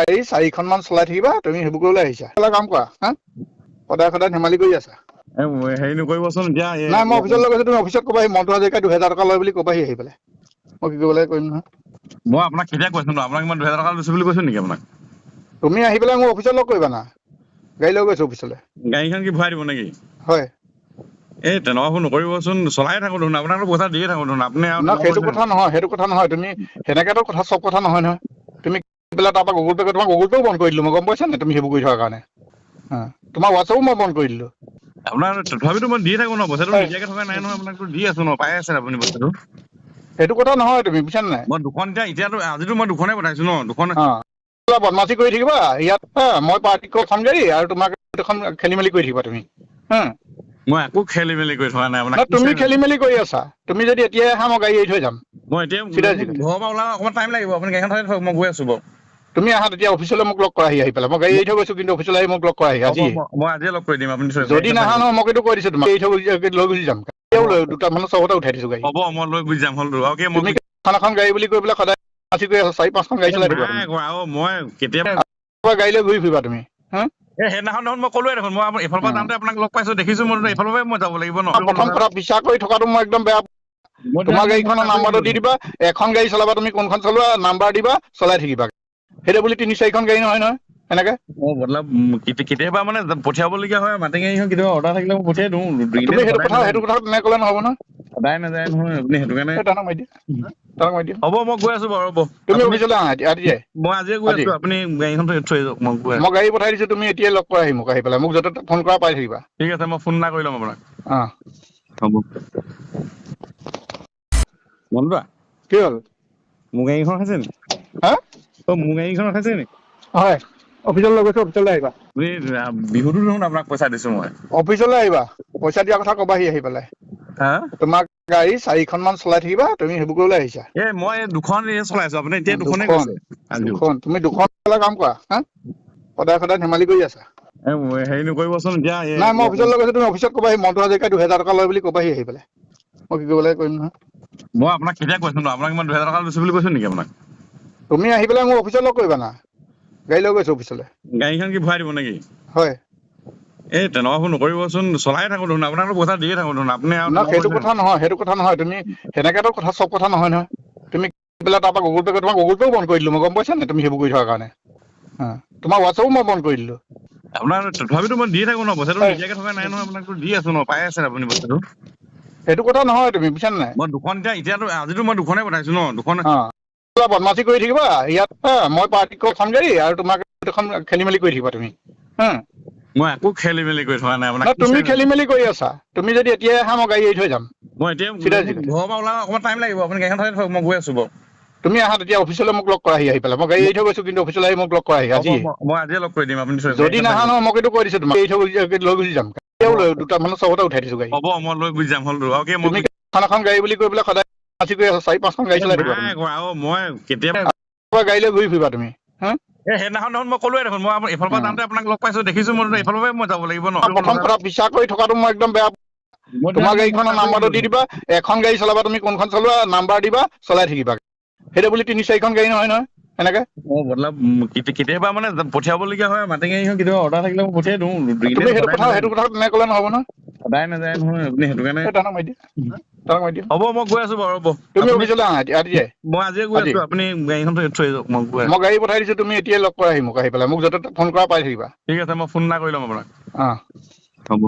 গাড়ী 4খনমান চলাই থাকিবা তুমি সেইবোৰ কৰিবলৈ আহিছা কাম কৰা হা সদায় সদায় ধেমালি কৰি আছা হেৰি নকৰিবচোন এতিয়া নাই মই অফিচলৈ গৈছো তুমি অফিচত ক'বাহি মন্টু হাজৰিকাই 2000 টকা লয় বুলি ক'বাহি আহি পেলাই মই কি কৰিব লাগে কৰিম নহয় মই আপোনাক কেতিয়া কৈছো ন আপোনাক মই 2000 টকা লৈছো বুলি কৈছো নেকি আপোনাক তুমি আহি পেলাই মোৰ অফিচত লগ কৰিবা না গাড়ী লৈ গৈছো অফিচলৈ গাড়ীখন কি ভৰাই দিব নেকি হয় এই তেনেকুৱাবোৰ নকৰিবচোন চলাই থাকো দেখোন আপোনাকতো পইচা দিয়ে থাকো দেখোন আপুনি না সেইটো কথা নহয় তুমি সেনেকেতো কথা চব কথা নহয় নহয় তুমি পেলাই তাৰপৰা গুগল পে' তোমাক গুগল পে'ও বন্ধ কৰি দিলোঁ মই গম পাইছা নাই তুমি সেইবোৰ কৰি থকাৰ কাৰণে তোমাৰ হোৱাটছআপো মই বন্ধ কৰি দিলোঁ আপোনাৰ তথাপিতো মই দিয়ে থাকো ন পইচাটো নিদিয়াকে থকা নাই নহয় আপোনাকতো দি আছো ন পাই আছে আপুনি পইচাটো সেইটো কথা নহয় তুমি বুজিছা নাই মই দুখন এতিয়াতো আজিতো মই দুখনে পঠাইছো ন দুখন বদমাচি কৰি থাকিবা ইয়াত মই পাৰ্টিক এখন গাড়ী আৰু তোমাক এখন খেলি মেলি কৰি থাকিবা তুমি মই একো খেলি মেলি কৰি থকা নাই আপোনাক তুমি খেলি মেলি কৰি আছা তুমি যদি এতিয়াই আহা মই গাড়ী এৰি থৈ যাম মই এতিয়া ঘৰৰ পৰা ওলাব অকণমান টাইম লাগিব আপুনি গাড়ীখন থাকি মই গৈ আছো বাৰু তুমি আহা তেতিয়া অফিচলৈ মোক লগ কৰাহি আহি পেলাই মই গাড়ী এৰি থৈ গৈছো কিন্তু অফিচলৈ আহি মোক লগ কৰাহি আজি মই আজিয়ে লগ কৰি দিম আপুনি যদি নাহা নহয় মই কিন্তু কৈ দিছো তোমাক এৰি থৈ লৈ গুচি যাম দুটা মানুহ চবতে উঠাই দিছো গাড়ী হ'ব মই লৈ গুচি যাম হ'ল তুমি এখন গাড়ী বুলি কৈ পেলাই সদায় কৰি আছা 4-5খন গাড়ী চলাই থাকিবা মই কেতিয়াবা গাড়ী লৈ ঘূৰি ফুৰিবা তুমি সেইদিনাখন দেখোন মই ক'লোৱে দেখোন মই এইফালৰ পৰা যাওঁতে আপোনাক লগ পাইছো দেখিছো মই এইফালৰ পৰাই মই যাব লাগিব ন প্ৰথম কথা বিশ্বাস কৰি থকাটো মই একদম বেয়া তোমাৰ গাড়ীখনৰ নাম্বাৰটো দি দিবা এখন গাড়ী চলাবা তুমি কোনখন চলোৱা নাম্বাৰ দিবা চলাই থাকিবা সেইটো বুলি 3-4খন গাড়ী নহয় নহয় এনেকে কেতিয়াবা মানে পঠিয়াবলগীয়া হয় মাটি গাড়ীখন কেতিয়াবা অৰ্ডাৰ থাকিলে মই পঠিয়াই দিওঁ তুমি সেইটো কথা তেনে ক'লে নহ'ব নহয় সদায় নাযায় নহয় আপুনি সেইটো কাৰণে হ'ব মই গৈ আছো বাৰু তুমি অফিচলৈ আহা মই আজিয়ে গৈ আছো আপুনি গাড়ীখন থৈ যাওক মই গাড়ী পঠাই দিছো তুমি এতিয়াই লগ কৰাহি মোক আহি পেলাই মোক য'তে ফোন কৰা পাই থাকিবা ঠিক আছে মই ফোন এটা কৰি ল'ম আপোনাক হ'ব মনবা কি হ'ল মোৰ গাড়ীখন আছে নি মোৰ গাড়ীখন আছে নি হয় অফিচলৈ গৈছো অফিচলৈ আহিবা আপুনি বিহুতো দেখোন আপোনাক পইচা দিছো মই অফিচলৈ আহিবা পইচা দিয়া কথা ক'বাহি আহি পেলাই তোমাক গাড়ী 4খনমান চলাই থাকিবা তুমি সেইবোৰ কৰিবলৈ আহিছা মই দুখন চলাইছো আপুনি এতিয়া দুখনে কৈছে তুমি দুখন কাম কৰা সদায় সদায় ধেমালি কৰি আছা হেৰি নকৰিবচোন এতিয়া নাই মই অফিচলৈ গৈছো তুমি অফিচত ক'বাহি মন্টু হাজৰিকাই 2000 টকা লয় বুলি ক'বাহি আহি পেলাই মই কি কৰিব লাগে কৰিম নহয় মই আপোনাক কেতিয়া কৈছো ন আপোনাক মই 2000 টকা লৈছো বুলি কৈছো নেকি আপোনাক তুমি আহি পেলাই মোৰ অফিচত লগ কৰিবা না গাড়ী লৈ গৈছো অফিচলৈ গাড়ীখন কি ভৰাই দিব নেকি হয় এই তেনেকুৱাবোৰ নকৰিবচোন চলাই থাকো দেখোন আপোনাকতো পইচা দিয়ে থাকো দেখোন আপুনি সেইটো কথা নহয় তুমি সেনেকেতো কথা চব কথা নহয় নহয় তুমি পেলাই তাৰপৰা গুগল পে' তোমাক গুগল পে'ও বন্ধ কৰি দিলোঁ মই গম পাইছা নাই তুমি সেইবোৰ কৰি থকাৰ কাৰণে তোমাৰ হোৱাটছআপো মই বন্ধ কৰি দিলোঁ আপোনাৰ তথাপিতো মই দিয়ে থাকো ন পইচাটো নিদিয়াকে থকা নাই নহয় আপোনাকতো দি আছো ন পাই আছে আপুনি পইচাটো সেইটো কথা নহয় তুমি বুজিছা নাই মই দুখন এতিয়াতো আজিতো মই দুখনে পঠাইছো ন দুখন বদমাচি কৰি থাকিবা ইয়াত মই পাৰ্টিক এখন গাড়ী আৰু তোমাক এখন খেলি মেলি কৰি থাকিবা তুমি মই একো খেলি মেলি কৰি থকা নাই আপোনাক তুমি খেলি মেলি কৰি আছা তুমি যদি এতিয়াই আহা মই গাড়ী এৰি থৈ যাম মই এতিয়া ঘৰৰ পৰা ওলাব অকণমান টাইম লাগিব আপুনি গাড়ীখন থাকি মই গৈ আছো বাৰু তুমি আহা তেতিয়া অফিচলৈ মোক লগ কৰাহি আহি পেলাই মই গাড়ী এৰি থৈ গৈছো কিন্তু অফিচলৈ আহি মোক লগ কৰাহি আজি মই আজিয়ে লগ কৰি দিম আপুনি যদি নাহা নহয় মই কিন্তু কৈ দিছো তোমাক এৰি থৈ লৈ গুচি যাম দুটা মানুহ চবতে উঠাই দিছো গাড়ী হ'ব মই লৈ গুচি যাম হ'ল তুমি এখন গাড়ী বুলি কৈ পেলাই সদায় কৰি আছা 4-5খন গাড়ী চলাই থাকিবা মই কেতিয়াবা গাড়ী লৈ ঘূৰি ফুৰিবা তুমি সেইদিনাখন দেখোন মই ক'লোৱে দেখোন মই এইফালৰ পৰা যাওঁতে আপোনাক লগ পাইছো দেখিছো মই এইফালৰ পৰাই মই যাব লাগিব ন প্ৰথম কথা বিশ্বাস কৰি থকাটো মই একদম বেয়া তোমাৰ গাড়ীখনৰ নাম্বাৰটো দি দিবা এখন গাড়ী চলাবা তুমি কোনখন চলোৱা নাম্বাৰ দিবা চলাই থাকিবা সেইটো বুলি 3-4খন গাড়ী নহয় নহয় এনেকে কেতিয়াবা মানে পঠিয়াবলগীয়া হয় মাটি গাড়ীখন কেতিয়াবা অৰ্ডাৰ থাকিলে মই পঠিয়াই দিওঁ সেইটো কথা তেনে ক'লে নহ'ব নহয় সদায় নাযায় নহয় আপুনি সেইটো কাৰণে হ'ব মই গৈ আছো বাৰু তুমি অফিচলৈ আহা মই আজিয়ে গৈ আছো আপুনি গাড়ীখন থৈ যাওক মই গাড়ী পঠাই দিছো তুমি এতিয়াই লগ কৰাহি মোক আহি পেলাই মোক য'তে ফোন কৰা পাই থাকিবা ঠিক আছে মই ফোন এটা কৰি ল'ম আপোনাক হ'ব